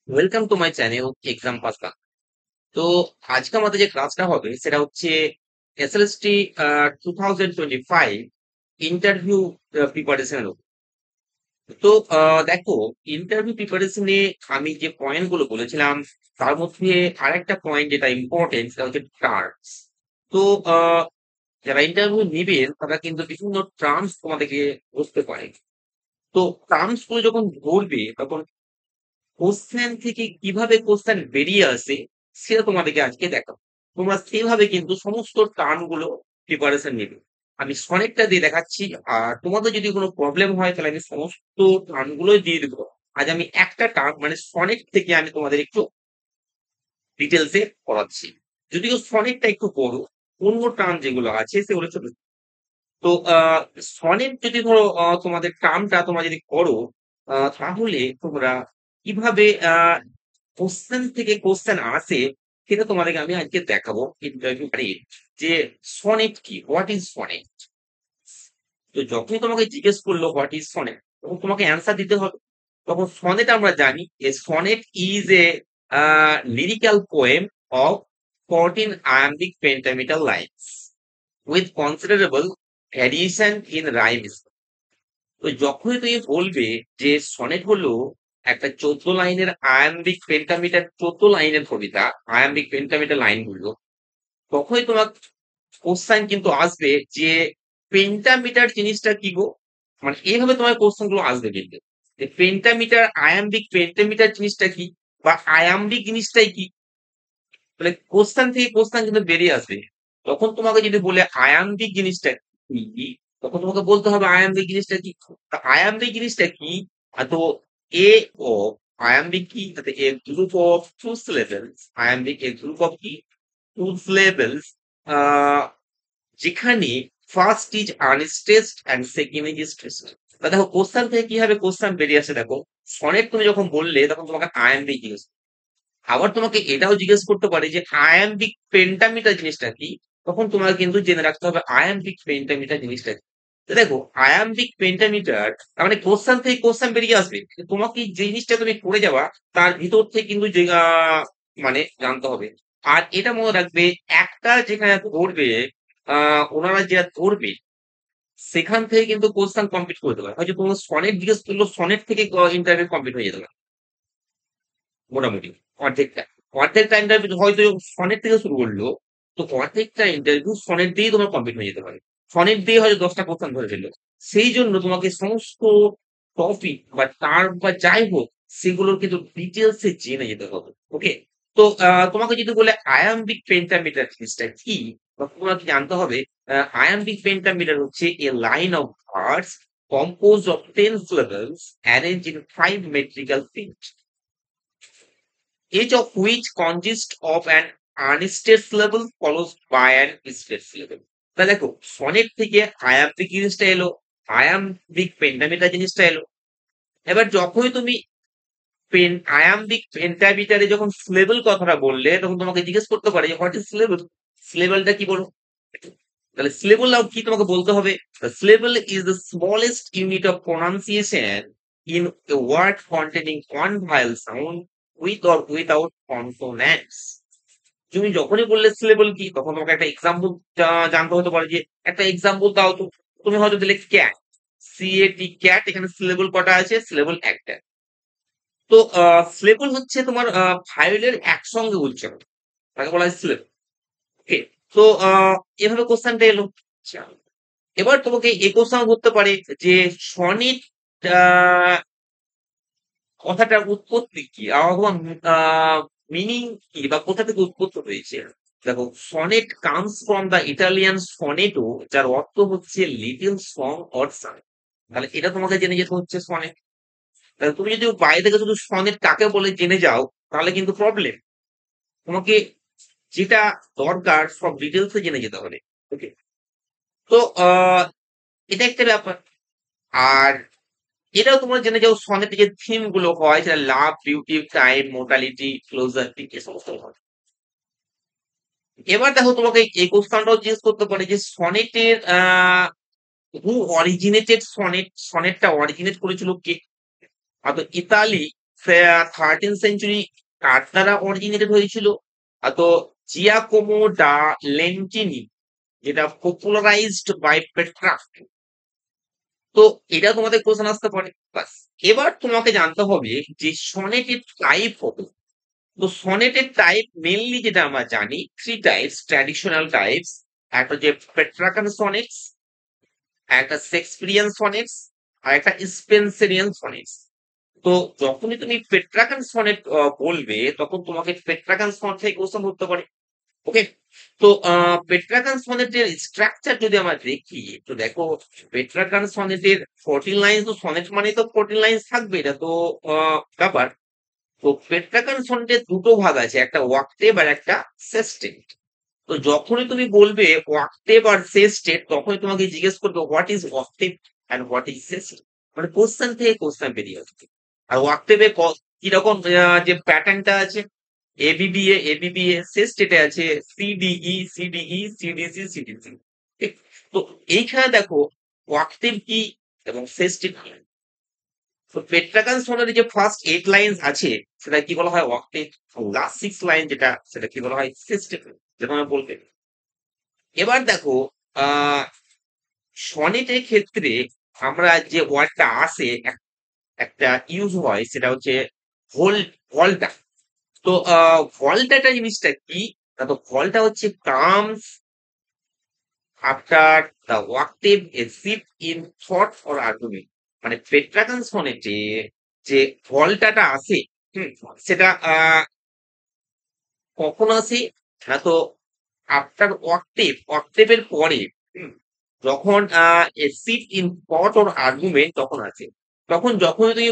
Welcome to my channel exam পাসা। তো আজকে আমাদের যে ক্লাসটা হবে সেটা হচ্ছে এসএলএসটি 2025 ইন্টারভিউ প্রিপারেশনের উপর। তো দেখো, ইন্টারভিউ প্রিপারেশনে আমি যে পয়েন্ট গুলো বলেছিলাম তার মধ্যে আরেকটা পয়েন্ট যেটা ইম্পর্টেন্ট সেটা হচ্ছে টার্মস। তো যারা ইন্টারভিউ নিবেন তারা কিন্তু বিভিন্ন টার্মস তোমাদেরকে বুঝতে পারে। তো টার্মস গুলো যখন ধরবে তখন কোশ্চেন থেকে কিভাবে কোশ্চেন বেরিয়ে আসে সেটা তোমাদেরকে আজকে দেখাবো। তোমরা সেভাবে কিন্তু সমস্ত টার্ম গুলো প্রিপারেশন নেবে। আমি সনেটটা দিয়ে দেখাচ্ছি। আর তোমাদের যদি কোনো প্রবলেম হয় তাহলে আমি সমস্ত টার্ম গুলো দিয়ে দেবো। আজ আমি একটা টার্ম মানে সনেট থেকে আমি তোমাদের একটু ডিটেলসে পড়াচ্ছি। যদিও সনেটটা একটু বড়, অন্য টার্ম যেগুলো আছে সেগুলো ছোট। তো সনেট যদি ধরো তোমাদের টার্মটা তোমরা যদি করো, তাহলে তোমরা কিভাবে কোশ্চেন থেকে কোশ্চেন আসে সেটা তোমাদেরকে আমি আজকে দেখাবো ইন্টারভিউ যে সনেট কি, হোয়াট ইজ সনেট। তো যখনই তোমাকে জিজ্ঞেস করলো হোয়াট ইজ সনেট, তখন তোমাকে অ্যান্সার দিতে হবে। তখন সনেট আমরা জানি যে sonnet is a lyrical poem of 14 iambic pentameter lines with considerable variation in rhyme. তো যখনই তুমি বলবে যে সনেট হলো একটা 14 লাইনের আয়াম্বিক পেন্টামিটার, 14 লাইনের কবিতা, আয়াম্বিক পেন্টামিটার লাইন গুলো, তখনই তোমার কোশ্চেন কিন্তু আসবে যে পেন্টামিটার জিনিসটা কি গো। মানে এইভাবে তোমার কোশ্চেন গুলো আসবে কিন্তু যে পেন্টামিটার, আয়াম্বিক পেন্টামিটার জিনিসটা কি, বা আয়াম্বিক জিনিসটাই কি। মানে কোশ্চেন থেকে কোশ্চেন কিন্তু বেরিয়ে আসবে। তখন তোমাকে যদি বলে আয়াম্বিক জিনিসটা কি, তখন তোমাকে বলতে হবে আয়াম্বিক জিনিসটা কি। তা আয়াম্বিক জিনিসটা কি? তো এ ও আয়াম্বিক কি? A group of two syllables. Iambic a group of কি? টু সিলেবলস, যেখানে first is unstressed and second is stressed. তা দেখো কোশ্চেন থেকে কিভাবে কোশ্চেন বেরিয়ে আসে দেখো। সনেট তুমি যখন বললে তখন তোমাকে আয়াম্বিক জিনিস, আবার তোমাকে এটাও জিজ্ঞেস করতে পারে যে আয়াম্বিক পেন্টামিটার জিনিসটা কি। তখন তোমাকে কিন্তু জেনে রাখতে হবে আয়াম্বিক পেন্টামিটার জিনিসটা কি। তো দেখো আয়াম্বিক পেন্টামিটার তার মানে কোশ্চেন থেকে কোশ্চেন বেরিয়ে আসবে, কিন্তু তোমাকে যে জিনিসটা তুমি করে যাবা তার ভিতর থেকে কিন্তু যে মানে জানতে হবে। আর এটা মনে রাখবে, একটা যেখানে ধরবে, ওনারা যেটা ধরবে সেখান থেকে কিন্তু কোশ্চেন কমপ্লিট করে দেবে। হয়তো তোমার সনেট জিজ্ঞেস করলো, সনেট থেকে ইন্টারভিউ কমপ্লিট হয়ে যেতে পারে মোটামুটি অর্ধেকটা। অর্ধেকটা ইন্টারভিউ হয়তো সনেট থেকে শুরু করলো, তো অর্ধেকটা ইন্টারভিউ সনেট দিয়েই তোমার কমপ্লিট হয়ে যেতে পারে। সনেট দিয়ে হয়তো 10টা কোশ্চেন ধরে ফেললো। সেই জন্য তোমাকে সমস্ত টপিক বা টার্ম বা যাই হোক সেগুলোর কিন্তু ডিটেলস এ জেনে যেতে হবে। ওকে। তো তোমাকে যদি বলে আয়াম্বিক পেন্টামিটার জিনিসটা কি, বা তোমাকে জানতে হবে আয়াম্বিক পেন্টামিটার হচ্ছে a line of verse composed of 10 syllables arranged in 5 metrical feet, each of which consists of an unstressed syllable followed by an stressed syllable. তা দেখো সনেট থেকে আয়াম্বিক জিনিসটা এলো, আয়াম্বিক পেন্টামিটার জিনিসটা এলো। এবার যখনই তুমি আয়াম্বিক পেন্টামিটারে যখন সিলেবল কথাটা বললে তখন তোমাকে জিজ্ঞেস করতে পারে হোয়াট ইজ সিলেবল। সিলেবলটা কি বলো। তাহলে সিলেবল কি তোমাকে বলতে হবে, syllable is the smallest unit of pronunciation in a word containing one vowel sound with or without consonants. তুমি যখনই বললে সিলেবল কি, তখন তোমাকে একটা এক্সাম্পল জানতে হতে পারে যে একটা এক্সাম্পল দাও তো। তুমি হয়তো দিলে ক্যাট, সিএটি ক্যাট, এখানে সিলেবল কটা আছে? সিলেবল একটা। তো সিলেবল হচ্ছে তোমার ভায়োলের একসঙ্গে উচ্চারণ, তাকে বলা হয় সিলেবল। ওকে। তো এভাবে কোশ্চেনটা এলো। আচ্ছা, এবার তোমাকে এই কোশ্চেন করতে পারে যে সনিট কথাটার উৎপত্তি কি, অথবা মিনিং কি, বা কোথা থেকে উৎপত্তি হয়েছে। দেখো sonnet comes from the Italian sonetto, যার অর্থ হচ্ছে লিটল সং অর সাং। তাহলে এটা তোমাকে জেনে যেতে হচ্ছে সনেট। তাহলে তুমি যদি বাইরে থেকে শুধু সনেট কাকে বলে জেনে যাও তাহলে কিন্তু প্রবলেম। তোমাকে যেটা দরকার সব ডিটেলস জেনে যেতে হবে। ওকে। তো এটা একটা ব্যাপার। আর এটাও তোমরা জেনে যাও সনেটে যে থিম গুলো হয় সেটা লাভ, বিউটি, টাইম, মোর্টালিটি, ক্লোজার, এ সমস্ত হয়। এবার দেখো তোমাকে এই কোশ্চেনটাও জিজ্ঞেস করতে পারে যে সনেটের হু অরিজিনেটেড সনেট, সনেটটা অরিজিনেট করেছিল কে। তো ইতালি 13th সেঞ্চুরি কার দ্বারা অরিজিনেটেড হয়েছিল? তো জিয়াকোমো দা লেন্টিনি, যেটা পপুলারাইজড বাই পেট্রাক। তো এটা তোমাদের কোশ্চেন আসতে পারে। বাস, এবার তোমাকে জানতে হবে যে সনেটের টাইপ কত। তো সনেটের টাইপ মেনলি যেটা আমরা জানি, থ্রি টাইপস, ট্র্যাডিশনাল টাইপস। একটা যে পেট্রাকান সনেটস, একটা শেক্সপিয়ারিয়ান সনেটস, আর একটা স্পেন্সেরিয়ান সনেটস। তো যখনই তুমি পেট্রাকান সনেট বলবে, তখন তোমাকে পেট্রাকান সনেট থেকে কোশ্চেন করতে পারে। ওকে। তো পেট্রাকান সনেটের স্ট্রাকচার যদি আমরা দেখি, তো দেখো, পেট্রাকান সনেটের 14 লাইন্স, তো সনেট মানে তো 14 লাইন্স থাকবে, এটা তো ব্যাপার। তো পেট্রাকান সনেটের দুটো ভাগ আছে, একটা ওয়াক্টেভ আর একটা সেস্টেট। তো যখনই তুমি বলবে ওয়াক্টেভ আর সেস্টেট, তখনই তোমাকে জিজ্ঞেস করবে what is octave and what is sestet. মানে কোশ্চেন থেকে কোশ্চেন বেরিয়ে আসবে। আর ওয়াক্টেভে কিরকম যে প্যাটার্নটা আছে, এবিবিএ এবিবিএ, সেস্টেটে আছে সিডিই সিডিই সিডিসি সিডিসি। ঠিক? তো এইখানে দেখো ওয়াক্টেভ কি এবং সেস্টেট কি। তো পেট্রাকান সনেটের যে ফার্স্ট 8 লাইন্স আছে, সেটা কি বলা হয় ওয়াক্টেভ। লাস্ট 6 লাইন যেটা, সেটা কি বলা হয় সেস্টেট, যেটা আমরা বলতে। এবার দেখো, আহ সনেটের ক্ষেত্রে আমরা যে ওয়ার্ডটা আসে, একটা ইউজ হয়, সেটা হচ্ছে ভোল ভলটা। তো ভলটাটা জিনিসটা কি? না, তো ভলটা হচ্ছে comes after the octave a shift in thought or argument. মানে পেট্রাকান সনেটে যে ভলটাটা আসে, হুম, সেটা কখন আসে? না, তো আফটার অক্টেভ, অক্টেভের পরে, হুম, যখন shift in thought or argument তখন আছে। তখন যখন তুমি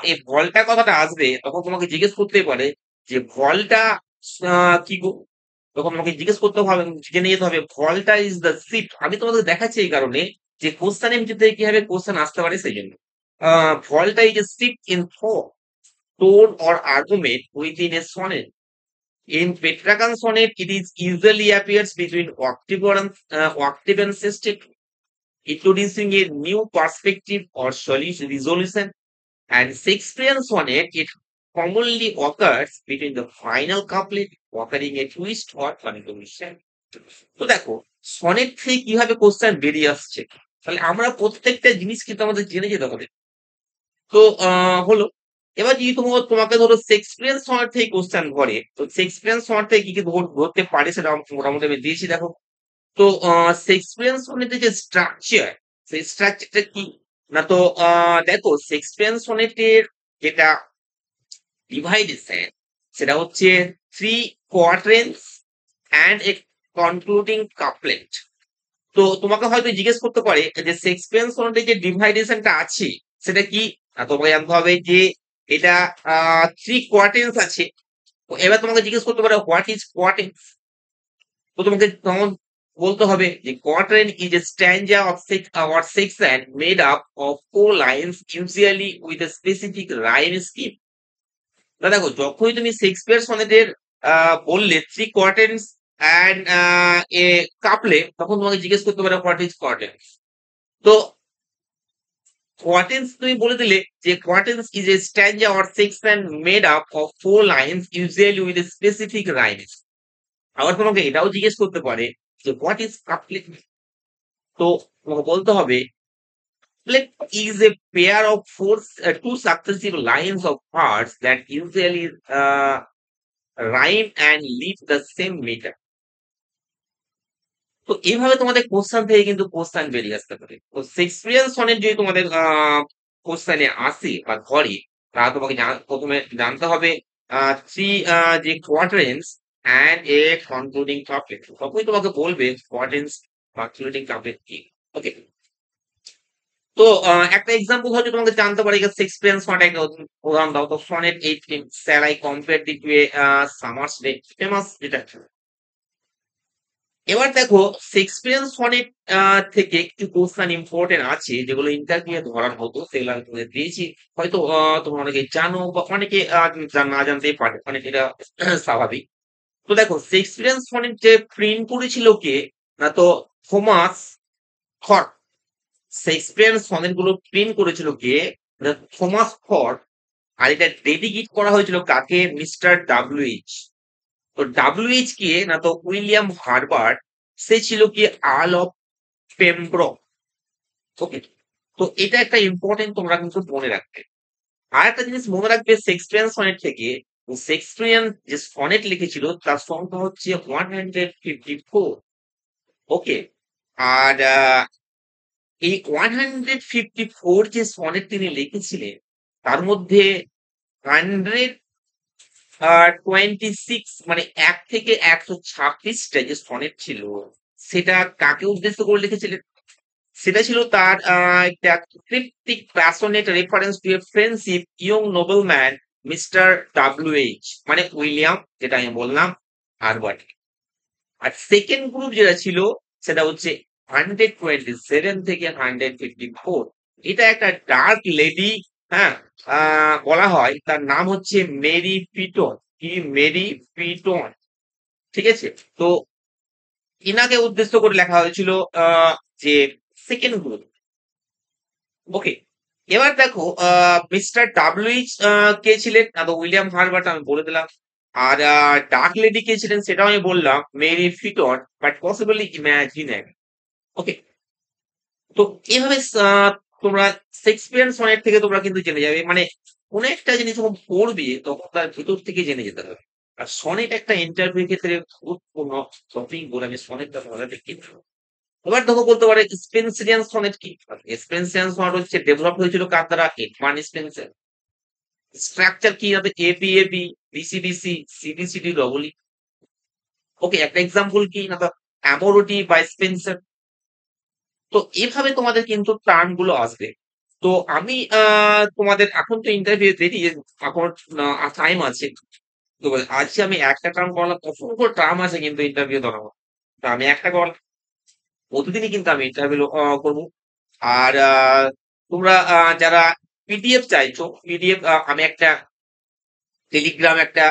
এই ভলটা কথাটা আসবে, তখন তোমাকে জিজ্ঞেস করতে পারে যে ভলটা কি গো। তখন তোমাকে জিজ্ঞেস করতে হবে, জেনে যেতে হবে ভলটা ইজ দ্য শিফট। আমি তোমাদের দেখাচ্ছি এই কারণে যে কোশ্চেনের ভিতর থেকে কিভাবে কোশ্চেন আসতে পারে সেই জন্য। Volta is a shift in thought, tone or argument within a sonnet. In Petrarchan sonnet, it is usually appears between octave and sestet, introducing a new perspective or resolution. And Shakespearean sonnet, it commonly occurs between the final couplet, offering a twist or conclusion. তো দেখো, sonnet থেকে কিভাবে question বেরিয়ে আসছে, তাহলে আমরা প্রত্যেকটা জিনিস কিন্তু আমাদের জেনে যেতে হবে। তো হলো, এবার যদি তোমাকে ধরো শেক্সপিয়ার সনেট থেকে কোশ্চেন করে, তো শেক্সপিয়ার সনেট থেকে কি কি ধরতে পারে সেটা মোটামুটি আমি দিয়েছি, দেখো। তো শেক্সপিয়ার সনেটের যে স্ট্রাকচার, সেই স্ট্রাকচারটা কি? না, তো দেখো, শেক্সপিয়ার সনেটের যেটা ডিভাইডেশন, সেটা হচ্ছে three quadrants and a concluding couplet. তো তোমাকে হয়তো জিজ্ঞেস করতে পারে যে শেক্সপিয়ার সনেটের যে ডিভাইডেশনটা আছে, সেটা কি? তোমাকে জানতে হবে যে এটা থ্রি কোয়ার্টেন্স আছে। তো এবার তোমাকে জিজ্ঞেস করতে পারে হোয়াট ইজ কোয়ার্টেন্স। তো তোমাকে তখন বলতে হবে যে quatrain is a stanza of six or section made up of 4 lines, usually with a specific rhyme scheme. তা দেখো, যখনই তুমি শেক্সপিয়ার সনেটের বললে থ্রি কোয়ার্টেন্স অ্যান্ড এ কাপলে, তখন তোমাকে জিজ্ঞেস করতে পারে হোয়াট ইজ কোয়ার্টেন্স। তো কোয়ার্টেন্স তুমি বলে দিলে যে quatrains is a stanza or section made up of 4 lines, usually with a specific rhymes. আবার তোমাকে এটাও জিজ্ঞেস করতে পারে যে হোয়াট ইজ কাপলেট। তো তোমাকে বলতে হবে couplet is a pair of two successive lines of words that usually rhyme and leave the same meter. তো এইভাবে তোমাদের কোশ্চেন থেকে কিন্তু কোশ্চেন বেরিয়ে আসতে পারে। তো শেক্সপিয়ার সনেট যদি তোমাদের কোশ্চেনে আসে বা ধরে, তাহলে তোমাকে প্রথমে জানতে হবে থ্রি যে কোয়াড্রেন্টস অ্যান্ড এ কনক্লুডিং কাপলেট। তখনই তোমাকে বলবে কোয়াড্রেন্টস বা কনক্লুডিং কাপলেট কি। ওকে। তো একটা এক্সাম্পল হয়তো তোমাকে জানতে পারে, শেক্সপিয়ার সনেট একটা উদাহরণ দাও। তো sonnet 18, shall I compare thee to a summer's day, famous যেটা। এবার দেখো, শেক্সপিয়ার সনেট থেকে কিছু কোশ্চেন ইম্পর্টেন্ট আছে, যেগুলো ইন্টারভিউ ধরার মতো, সেগুলো আমি তোমাদের দিয়েছি। হয়তো তোমরা অনেকে জানো বা অনেকে না জানতেই পারে, মানে এটা স্বাভাবিক। তো দেখো, শেক্সপিয়ার সনেট যে প্রিন্ট করেছিল কে? না, তো থমাস থট। শেক্সপিয়ার সনেট গুলো প্রিন্ট করেছিল কে? না, থমাস থট। আর এটা ডেডিকেট করা হয়েছিল কাকে? Mister W H. তো ডাব্লিউএইচ কে না, তো উইলিয়াম হার্বার্ট, সে ছিল কি আর্ল অফ পেমব্রক। ওকে, তো এটা একটা ইম্পর্টেন্ট, তোমরা কিন্তু মনে রাখবে। আর একটা জিনিস মনে রাখবে, শেক্সপিয়ার সনেট থেকে, শেক্সপিয়ার যে সনেট লিখেছিল তার সংখ্যা হচ্ছে 154। ওকে, আর এই 154 যে সনেট তিনি লিখেছিলেন, তার মধ্যে 126, মানে 1 থেকে 126টা যে সনেট ছিল, সেটা কাকে উদ্দেশ্য করে লিখেছিলেন? সেটা ছিল তার একটা cryptic passionate reference to a friendship young nobleman mister W H, মানে উইলিয়াম, যেটা আমি বললাম, হার্বার্ট। আর সেকেন্ড গ্রুপ যেটা ছিল, সেটা হচ্ছে 127 থেকে 154। এটা একটা ডার্ক লেডি, হ্যাঁ, বলা হয়। তার নাম হচ্ছে মেরি পিটন। কি? মেরি পিটন। ঠিক আছে? তো ইনাকে উদ্দেশ্য করে লেখা হয়েছিল যে সেকেন্ড গ্রুপ। ওকে, এবার দেখো, মিস্টার ডাব্লিউইচ কে ছিলেন? না, তো উইলিয়াম হার্বার্ট আমি বলে দিলাম। আর ডার্ক লেডি কে ছিলেন সেটাও আমি বললাম, মেরি ফিটন, বাট পসিবলি ইমাজিনেট। ওকে, তো এভাবে তোমরা শেক্সপিয়ার সনেট থেকে তোমরা কিন্তু জেনে যাবে, মানে কোন একটা জিনিস যখন পড়বে তখন তার ভিতর থেকে জেনে যেতে হবে। আর সনেট একটা ইন্টারভিউ ক্ষেত্রে গুরুত্বপূর্ণ টপিক বলে আমি সনেটটা তোমাদের দেখি। এবার দেখো, বলতে পারে স্পেন্সিয়ান সনেট কি? স্পেন্সিয়ান সনেট হচ্ছে ডেভেলপ হয়েছিল কার দ্বারা? Edmund Spencer. স্ট্রাকচার কি হবে? A B A B, B C B C, C D C D, double E. Okay, একটা এক্সাম্পল কি না, তো অ্যামোরোটি বা স্পেন্সার। তো এভাবে তোমাদের কিন্তু টার্ম গুলো আসবে। তো আমি তোমাদের এখন তো ইন্টারভিউ রেডি, এখন টাইম আছে। তো আজকে আমি একটা টার্ম করলাম, অসংখ্য টার্ম আছে কিন্তু ইন্টারভিউ ধরাবো। তো আমি একটা করলাম, প্রতিদিনই কিন্তু আমি ইন্টারভিউ করবো। আর তোমরা যারা পিডিএফ চাইছো, পিডিএফ আমি একটা টেলিগ্রাম একটা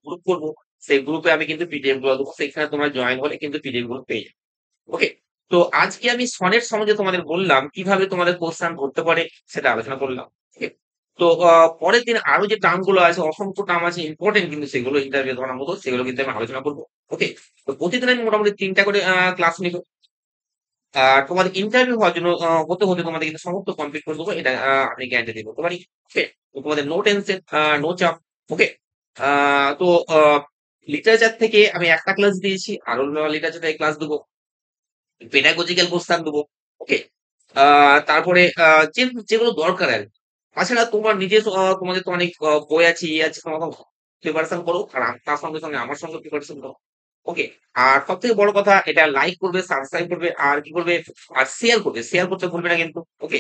গ্রুপ করবো। সেই গ্রুপে আমি কিন্তু পিডিএফ গুলো দেবো, সেখানে তোমরা জয়েন হলে কিন্তু পিডিএফ গুলো পেয়ে যাবে। ওকে, তো আজকে আমি সনেট সম্বন্ধে তোমাদের বললাম, কিভাবে তোমাদের কোশ্চেন ধরতে পারে সেটা আলোচনা করলাম। Okay? তো পরের দিন আরো যে টার্ম গুলো আছে, অসংখ্য টার্ম আছে ইম্পর্টেন্ট, কিন্তু সেগুলো ইন্টারভিউ ধরার মতো, সেগুলো কিন্তু আমি আলোচনা করবো। ওকে, তো প্রতিদিন আমি মোটামুটি 3টা করে ক্লাস নিব। আর তোমাদের ইন্টারভিউ হওয়ার জন্য হতে হতে তোমাদের কিন্তু সমস্ত কমপ্লিট করে দেবো, এটা আমি গ্যারান্টি দিয়ে বলতে পারি। ওকে, তো তোমাদের নো টেনশন, নো চাপ। ওকে, তো লিটারেচার থেকে আমি একটা ক্লাস দিয়েছি, আরো লিটারেচার থেকে ক্লাস দেবো, পেডাগজিক্যাল কোশ্চেন দেবো। ওকে, তারপরে যেগুলো দরকার আর কি। তাছাড়া তোমার নিজের তোমাদের তো অনেক বই আছে, ইয়ে আছে, তোমাকে প্রিপারেশন করো, আর তার সঙ্গে সঙ্গে আমার সঙ্গে প্রিপারেশন করো। ওকে, আর সব থেকে বড় কথা, এটা লাইক করবে, সাবস্ক্রাইব করবে, আর কি করবে, আর শেয়ার করবে, শেয়ার করতে ভুলবে না কিন্তু। ওকে,